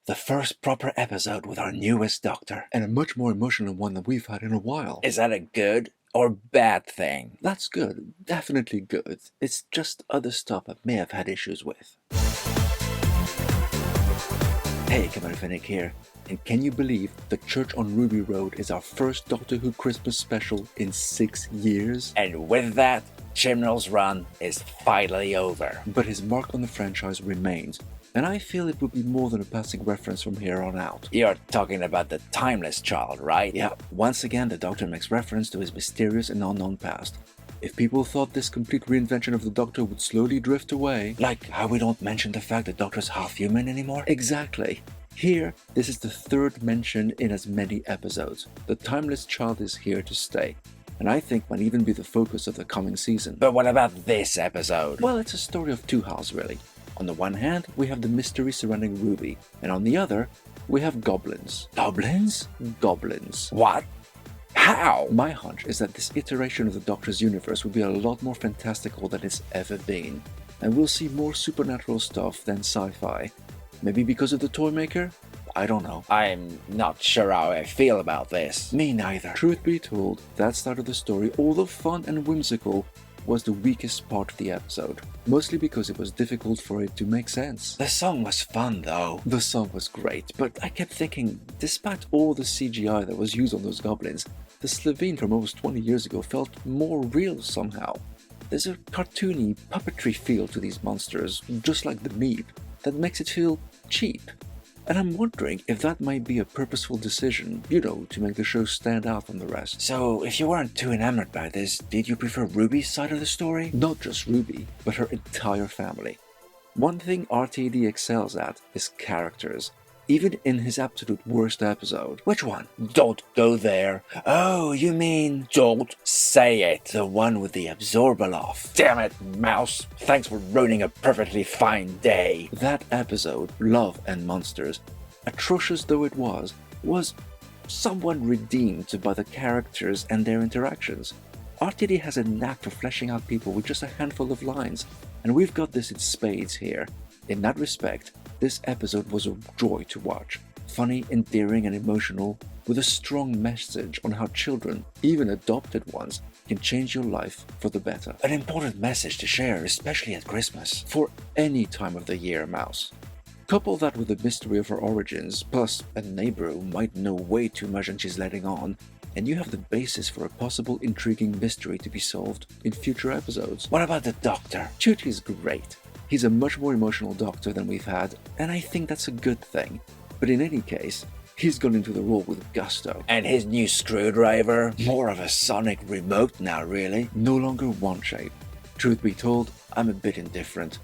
The first proper episode with our newest Doctor. And a much more emotional one than we've had in a while. Is that a good or bad thing? That's good. Definitely good. It's just other stuff I may have had issues with. Hey, Commander Fennec here. And can you believe the Church on Ruby Road is our first Doctor Who Christmas special in 6 years? And with that, Chibnall's run is finally over. But his mark on the franchise remains, and I feel it would be more than a passing reference from here on out. You're talking about the Timeless Child, right? Yeah, once again the Doctor makes reference to his mysterious and unknown past. If people thought this complete reinvention of the Doctor would slowly drift away... Like how we don't mention the fact the Doctor's half human anymore? Exactly. Here, this is the third mention in as many episodes. The Timeless Child is here to stay, and I think might even be the focus of the coming season. But what about this episode? Well, it's a story of two halves, really. On the one hand, we have the mystery surrounding Ruby, and on the other, we have goblins. Goblins? Goblins. What? How? My hunch is that this iteration of the Doctor's universe will be a lot more fantastical than it's ever been, and we'll see more supernatural stuff than sci-fi. Maybe because of the toy maker? I don't know. I'm not sure how I feel about this. Me neither. Truth be told, that side of the story, although fun and whimsical, was the weakest part of the episode. Mostly because it was difficult for it to make sense. The song was fun though. The song was great, but I kept thinking, despite all the CGI that was used on those goblins, the Slovene from almost 20 years ago felt more real somehow. There's a cartoony, puppetry feel to these monsters, just like the Meep, that makes it feel cheap. And I'm wondering if that might be a purposeful decision, you know, to make the show stand out from the rest. So, if you weren't too enamored by this, did you prefer Ruby's side of the story? Not just Ruby, but her entire family. One thing RTD excels at is characters, even in his absolute worst episode. Which one? Don't go there. Oh, you mean don't say it. The one with the Absorbaloff. Damn it, Mouse. Thanks for ruining a perfectly fine day. That episode, Love and Monsters, atrocious though it was somewhat redeemed by the characters and their interactions. RTD has a knack for fleshing out people with just a handful of lines, and we've got this in spades here. In that respect, this episode was a joy to watch. Funny, endearing and emotional, with a strong message on how children, even adopted ones, can change your life for the better. An important message to share, especially at Christmas. For any time of the year, Mouse. Couple that with the mystery of her origins, plus a neighbor who might know way too much and she's letting on, and you have the basis for a possible intriguing mystery to be solved in future episodes. What about the Doctor? Chuchi's great. He's a much more emotional Doctor than we've had, and I think that's a good thing. But in any case, he's gone into the role with gusto. And his new screwdriver? More of a sonic remote now, really. No longer one shape. Truth be told, I'm a bit indifferent.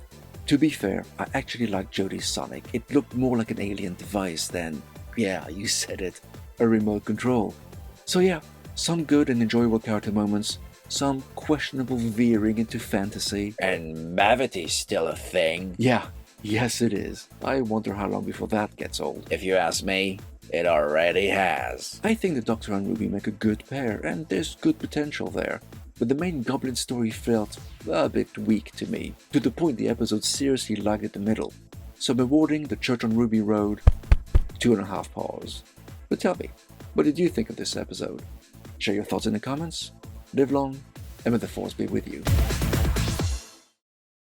To be fair, I actually like Jodie's Sonic. It looked more like an alien device than, yeah, you said it, a remote control. So yeah, some good and enjoyable character moments, some questionable veering into fantasy. And Mavity's still a thing. Yeah, yes it is. I wonder how long before that gets old. If you ask me, it already has. I think the Doctor and Ruby make a good pair, and there's good potential there. But the main Goblin story felt a bit weak to me, to the point the episode seriously lagged at the middle. So I'm awarding the Church on Ruby Road 2.5 paws. But tell me, what did you think of this episode? Share your thoughts in the comments. Live long, and may the Force be with you.